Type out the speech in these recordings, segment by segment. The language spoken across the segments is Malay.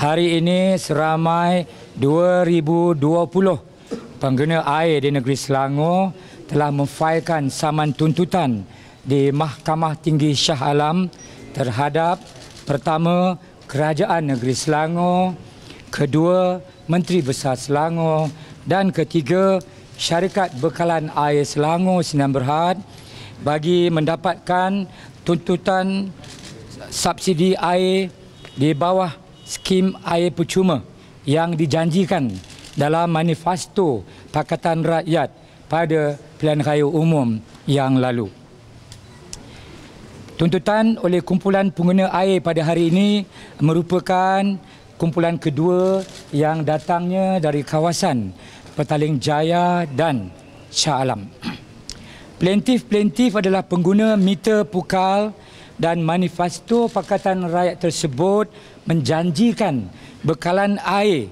Hari ini seramai 2020 pengguna air di negeri Selangor telah memfailkan saman tuntutan di Mahkamah Tinggi Shah Alam terhadap pertama, Kerajaan Negeri Selangor, kedua, Menteri Besar Selangor dan ketiga, Syarikat Bekalan Air Selangor Sdn Bhd bagi mendapatkan tuntutan subsidi air di bawah skim air percuma yang dijanjikan dalam manifesto Pakatan Rakyat pada pilihan raya umum yang lalu. Tuntutan oleh kumpulan pengguna air pada hari ini merupakan kumpulan kedua yang datangnya dari kawasan Petaling Jaya dan Shah Alam. Plaintif adalah pengguna meter pukal dan manifesto Pakatan Rakyat tersebut menjanjikan bekalan air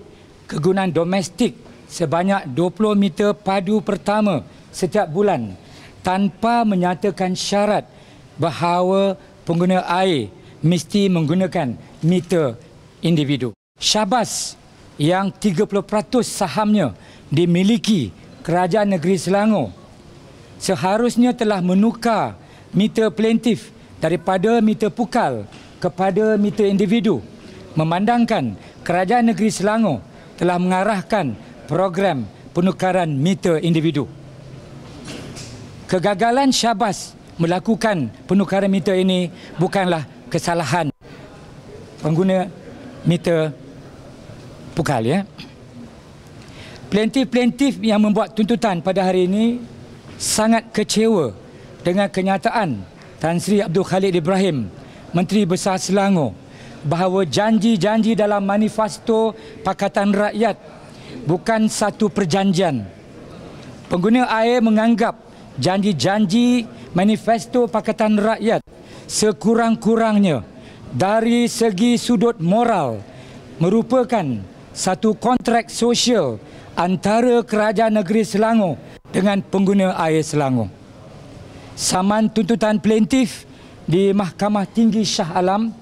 kegunaan domestik sebanyak 20 meter padu pertama setiap bulan tanpa menyatakan syarat bahawa pengguna air mesti menggunakan meter individu. Syabas yang 30% sahamnya dimiliki Kerajaan Negeri Selangor seharusnya telah menukar meter plaintif daripada meter pukal kepada meter individu, memandangkan Kerajaan Negeri Selangor telah mengarahkan program penukaran meter individu. Kegagalan Syabas melakukan penukaran meter ini bukanlah kesalahan pengguna meter pukal, ya. Plaintif yang membuat tuntutan pada hari ini sangat kecewa dengan kenyataan Tan Sri Abdul Khalid Ibrahim, Menteri Besar Selangor, bahawa janji-janji dalam manifesto Pakatan Rakyat bukan satu perjanjian. Pengguna air menganggap janji-janji manifesto Pakatan Rakyat sekurang-kurangnya dari segi sudut moral merupakan satu kontrak sosial antara Kerajaan Negeri Selangor dengan pengguna air Selangor. Saman tuntutan plaintif di Mahkamah Tinggi Shah Alam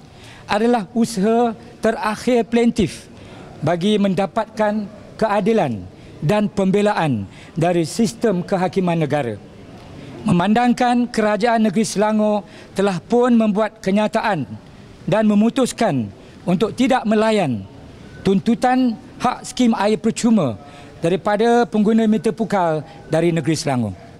adalah usaha terakhir plaintif bagi mendapatkan keadilan dan pembelaan dari sistem kehakiman negara. Memandangkan Kerajaan Negeri Selangor telah pun membuat kenyataan dan memutuskan untuk tidak melayan tuntutan hak skim air percuma daripada pengguna meter pukal dari negeri Selangor.